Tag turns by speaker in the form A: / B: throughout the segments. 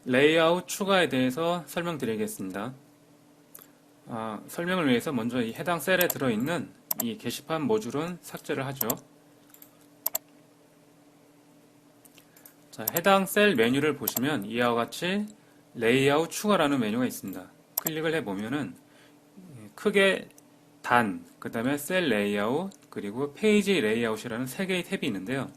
A: 레이아웃 추가에 대해서 설명드리겠습니다. 설명을 위해서 먼저 이 해당 셀에 들어있는 이 게시판 모듈은 삭제를 하죠. 자, 해당 셀 메뉴를 보시면 이와 같이 레이아웃 추가라는 메뉴가 있습니다. 클릭을 해보면은 크게 단, 그 다음에 셀 레이아웃, 그리고 페이지 레이아웃이라는 세 개의 탭이 있는데요.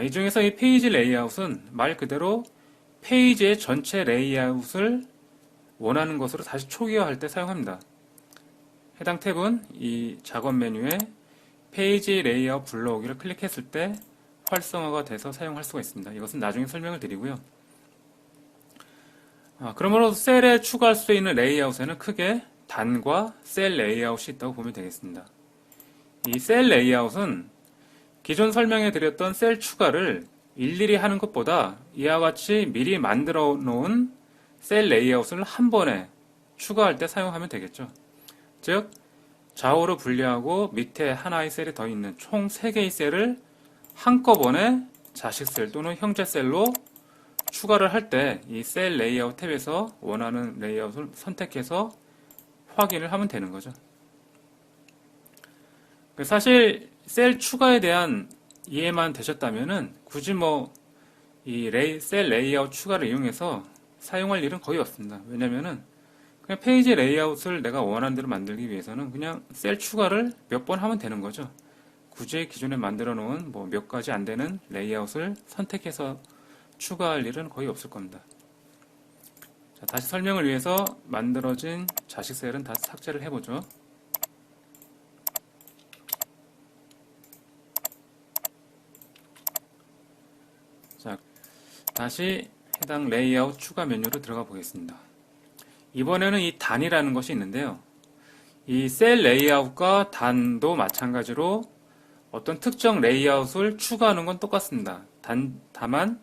A: 이 중에서 이 페이지 레이아웃은 말 그대로 페이지의 전체 레이아웃을 원하는 것으로 다시 초기화할 때 사용합니다. 해당 탭은 이 작업 메뉴에 페이지 레이아웃 불러오기를 클릭했을 때 활성화가 돼서 사용할 수가 있습니다. 이것은 나중에 설명을 드리고요. 그러므로 셀에 추가할 수 있는 레이아웃에는 크게 단과 셀 레이아웃이 있다고 보면 되겠습니다. 이 셀 레이아웃은 기존 설명해 드렸던 셀 추가를 일일이 하는 것보다 이와 같이 미리 만들어 놓은 셀 레이아웃을 한 번에 추가할 때 사용하면 되겠죠. 즉, 좌우로 분리하고 밑에 하나의 셀이 더 있는 총 3개의 셀을 한꺼번에 자식 셀 또는 형제 셀로 추가를 할 때 이 셀 레이아웃 탭에서 원하는 레이아웃을 선택해서 확인을 하면 되는 거죠. 사실 셀 추가에 대한 이해만 되셨다면은 굳이 이 셀 레이아웃 추가를 이용해서 사용할 일은 거의 없습니다. 왜냐면은 그냥 페이지 레이아웃을 내가 원하는 대로 만들기 위해서는 그냥 셀 추가를 몇 번 하면 되는 거죠. 굳이 기존에 만들어 놓은 몇 가지 안 되는 레이아웃을 선택해서 추가할 일은 거의 없을 겁니다. 자, 다시 설명을 위해서 만들어진 자식 셀은 다시 삭제를 해보죠. 자, 다시 해당 레이아웃 추가 메뉴로 들어가 보겠습니다. 이번에는 이 단이라는 것이 있는데요. 이 셀 레이아웃과 단도 마찬가지로 어떤 특정 레이아웃을 추가하는 건 똑같습니다. 다만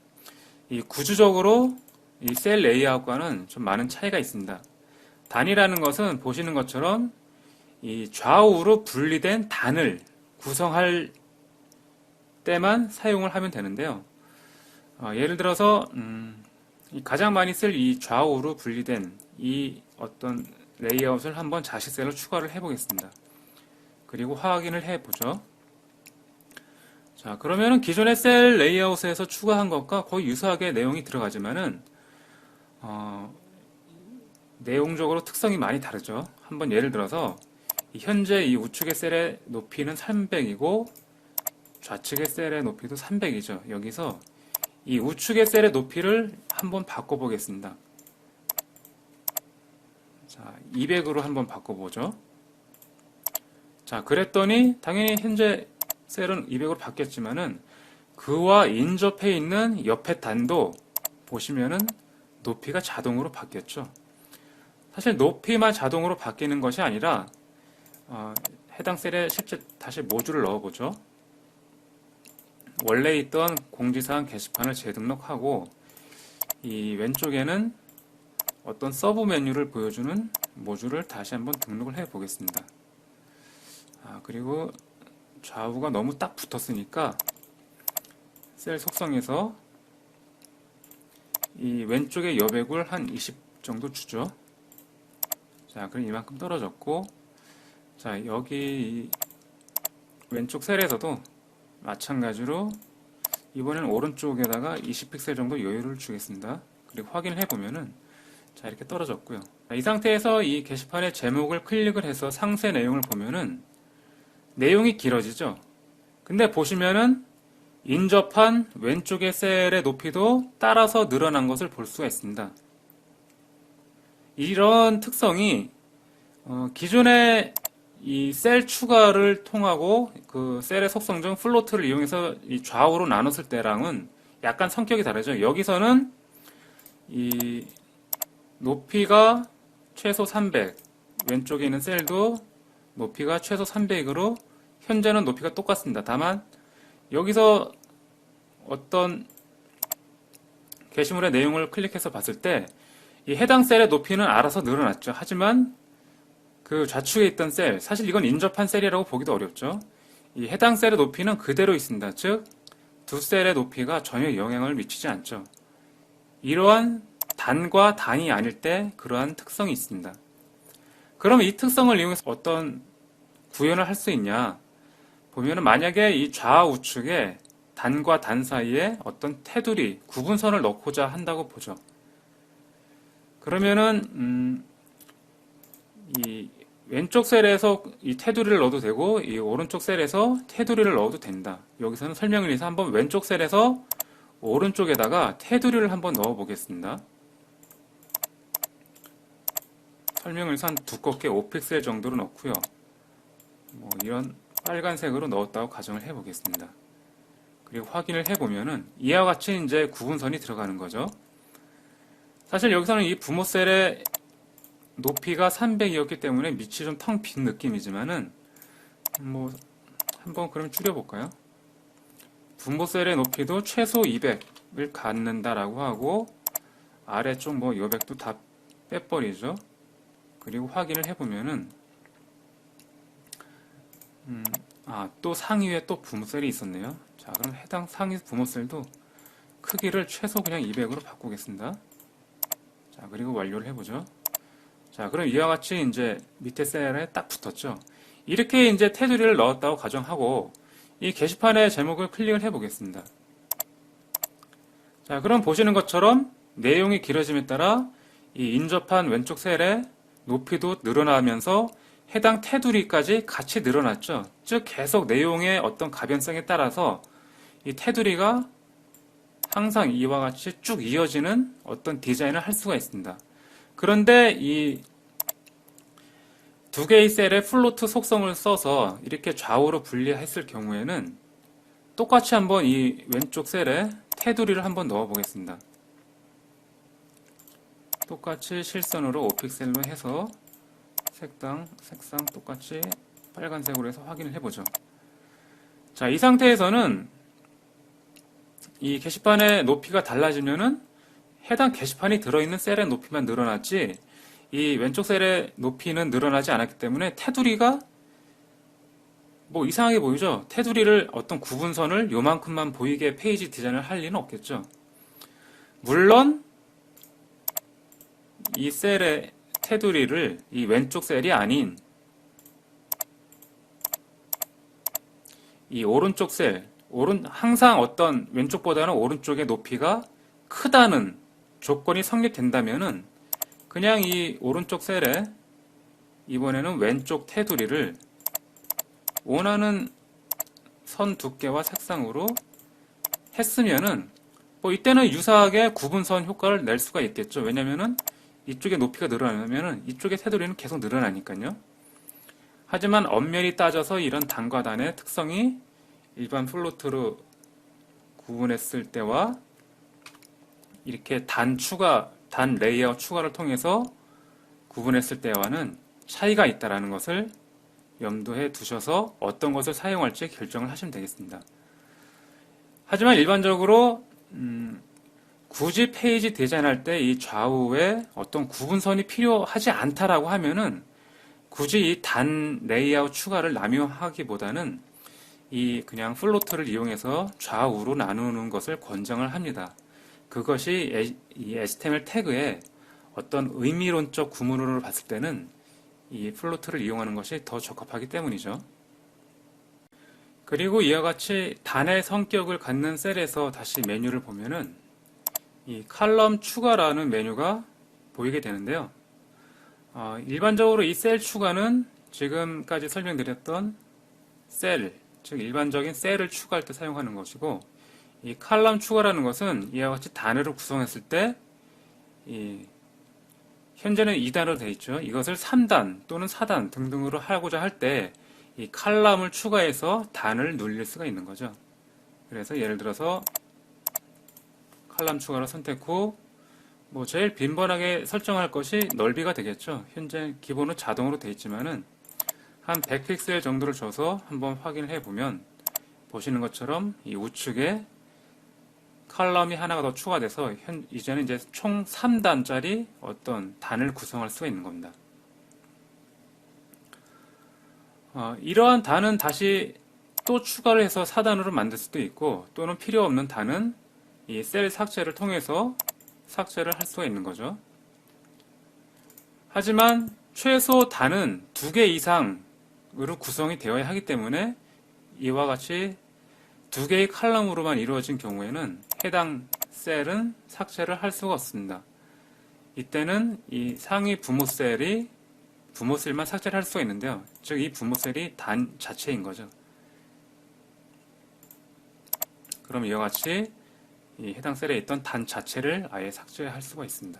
A: 이 구조적으로 이 셀 레이아웃과는 좀 많은 차이가 있습니다. 단이라는 것은 보시는 것처럼 이 좌우로 분리된 단을 구성할 때만 사용을 하면 되는데요. 예를 들어서 가장 많이 쓸 이 좌우로 분리된 이 어떤 레이아웃을 한번 자식 셀로 추가를 해보겠습니다. 그리고 확인을 해보죠. 자, 그러면은 기존의 셀 레이아웃에서 추가한 것과 거의 유사하게 내용이 들어가지만은 내용적으로 특성이 많이 다르죠. 한번 예를 들어서 현재 이 우측의 셀의 높이는 300이고 좌측의 셀의 높이도 300이죠. 여기서 이 우측의 셀의 높이를 한번 바꿔보겠습니다. 자, 200으로 한번 바꿔보죠. 자, 그랬더니 당연히 현재 셀은 200으로 바뀌었지만은 그와 인접해 있는 옆에 단도 보시면은 높이가 자동으로 바뀌었죠. 사실 높이만 자동으로 바뀌는 것이 아니라 해당 셀에 실제 다시 모듈을 넣어보죠. 원래 있던 공지사항 게시판을 재등록하고 이 왼쪽에는 어떤 서브 메뉴를 보여주는 모듈을 다시 한번 등록을 해 보겠습니다. 그리고 좌우가 너무 딱 붙었으니까 셀 속성에서 이 왼쪽의 여백을 한 20 정도 주죠. 자, 그럼 이만큼 떨어졌고, 자, 여기 왼쪽 셀에서도 마찬가지로 이번에는 오른쪽에다가 20픽셀 정도 여유를 주겠습니다. 그리고 확인을 해보면은 자, 이렇게 떨어졌고요. 이 상태에서 이 게시판의 제목을 클릭을 해서 상세 내용을 보면은 내용이 길어지죠. 근데 보시면은 인접한 왼쪽의 셀의 높이도 따라서 늘어난 것을 볼 수가 있습니다. 이런 특성이 기존의 이 셀 추가를 통하고 그 셀의 속성 중 플로트를 이용해서 이 좌우로 나눴을 때랑은 약간 성격이 다르죠. 여기서는 이 높이가 최소 300, 왼쪽에 있는 셀도 높이가 최소 300으로 현재는 높이가 똑같습니다. 다만 여기서 어떤 게시물의 내용을 클릭해서 봤을 때 이 해당 셀의 높이는 알아서 늘어났죠. 하지만 그 좌측에 있던 셀, 사실 이건 인접한 셀이라고 보기도 어렵죠. 이 해당 셀의 높이는 그대로 있습니다. 즉, 두 셀의 높이가 전혀 영향을 미치지 않죠. 이러한 단과 단이 아닐 때 그러한 특성이 있습니다. 그럼 이 특성을 이용해서 어떤 구현을 할 수 있냐? 보면은 만약에 이 좌우측에 단과 단 사이에 어떤 테두리, 구분선을 넣고자 한다고 보죠. 그러면은 이 왼쪽 셀에서 이 테두리를 넣어도 되고 이 오른쪽 셀에서 테두리를 넣어도 된다. 여기서는 설명을 위해서 한번 왼쪽 셀에서 오른쪽에다가 테두리를 한번 넣어 보겠습니다. 설명을 위해서 한 두껍게 5픽셀 정도로 넣고요. 뭐 이런 빨간색으로 넣었다고 가정을 해 보겠습니다. 그리고 확인을 해 보면은 이와 같이 이제 구분선이 들어가는 거죠. 사실 여기서는 이 부모 셀의 높이가 300이었기 때문에 밑이 좀 텅 빈 느낌이지만은 뭐 한번 그럼 줄여볼까요? 분모 셀의 높이도 최소 200을 갖는다라고 하고 아래쪽 뭐 200도 다 빼버리죠. 그리고 확인을 해보면은 또 상위에 또 부모 셀이 있었네요. 자, 그럼 해당 상위 부모 셀도 크기를 최소 그냥 200으로 바꾸겠습니다. 자, 그리고 완료를 해보죠. 자, 그럼 이와 같이 이제 밑에 셀에 딱 붙었죠. 이렇게 이제 테두리를 넣었다고 가정하고 이 게시판의 제목을 클릭을 해보겠습니다. 자, 그럼 보시는 것처럼 내용이 길어짐에 따라 이 인접한 왼쪽 셀의 높이도 늘어나면서 해당 테두리까지 같이 늘어났죠. 즉 계속 내용의 어떤 가변성에 따라서 이 테두리가 항상 이와 같이 쭉 이어지는 어떤 디자인을 할 수가 있습니다. 그런데 이 두 개의 셀의 플로트 속성을 써서 이렇게 좌우로 분리했을 경우에는 똑같이 한번 이 왼쪽 셀에 테두리를 한번 넣어 보겠습니다. 똑같이 실선으로 5픽셀로 해서 색상 똑같이 빨간색으로 해서 확인을 해보죠. 자, 이 상태에서는 이 게시판의 높이가 달라지면은 해당 게시판이 들어있는 셀의 높이만 늘어났지 이 왼쪽 셀의 높이는 늘어나지 않았기 때문에 테두리가 뭐 이상하게 보이죠? 테두리를 어떤 구분선을 요만큼만 보이게 페이지 디자인을 할 리는 없겠죠. 물론 이 셀의 테두리를 이 왼쪽 셀이 아닌 이 오른쪽 셀, 항상 어떤 왼쪽보다는 오른쪽의 높이가 크다는 조건이 성립된다면은 그냥 이 오른쪽 셀에 이번에는 왼쪽 테두리를 원하는 선 두께와 색상으로 했으면은 뭐 이때는 유사하게 구분선 효과를 낼 수가 있겠죠. 왜냐면은 이쪽의 높이가 늘어나면은 이쪽의 테두리는 계속 늘어나니까요. 하지만 엄밀히 따져서 이런 단과 단의 특성이 일반 플로트로 구분했을 때와 이렇게 단 레이아웃 추가를 통해서 구분했을 때와는 차이가 있다는 것을 염두에 두셔서 어떤 것을 사용할지 결정을 하시면 되겠습니다. 하지만 일반적으로 굳이 페이지 디자인할 때 이 좌우에 어떤 구분선이 필요하지 않다라고 하면은 굳이 이 단 레이아웃 추가를 남용하기보다는 이 그냥 플로트를 이용해서 좌우로 나누는 것을 권장을 합니다. 그것이 이 HTML 태그에 어떤 의미론적 구문으로 봤을 때는 이 플로트를 이용하는 것이 더 적합하기 때문이죠. 그리고 이와 같이 단의 성격을 갖는 셀에서 다시 메뉴를 보면은 이 칼럼 추가라는 메뉴가 보이게 되는데요. 일반적으로 이 셀 추가는 지금까지 설명드렸던 셀, 즉 일반적인 셀을 추가할 때 사용하는 것이고 이 칼럼 추가라는 것은 이와 같이 단어를 구성했을 때 현재는 2단으로 되어 있죠. 이것을 3단 또는 4단 등등으로 하고자 할 때 이 칼럼을 추가해서 단을 눌릴 수가 있는 거죠. 그래서 예를 들어서 칼럼 추가를 선택 후 뭐 제일 빈번하게 설정할 것이 넓이가 되겠죠. 현재 기본은 자동으로 되어 있지만은 한 100픽셀 정도를 줘서 한번 확인을 해보면 보시는 것처럼 이 우측에 칼럼이 하나가 더 추가돼서 이제는 이제 총 3단짜리 어떤 단을 구성할 수가 있는 겁니다. 이러한 단은 다시 또 추가를 해서 4단으로 만들 수도 있고 또는 필요 없는 단은 이 셀 삭제를 통해서 삭제를 할 수가 있는 거죠. 하지만 최소 단은 2개 이상으로 구성이 되어야 하기 때문에 이와 같이 2개의 칼럼으로만 이루어진 경우에는 해당 셀은 삭제를 할 수가 없습니다. 이때는 이 상위 부모 셀만 삭제를 할 수가 있는데요. 즉 이 부모 셀이 단 자체인 거죠. 그럼 이와 같이 이 해당 셀에 있던 단 자체를 아예 삭제할 수가 있습니다.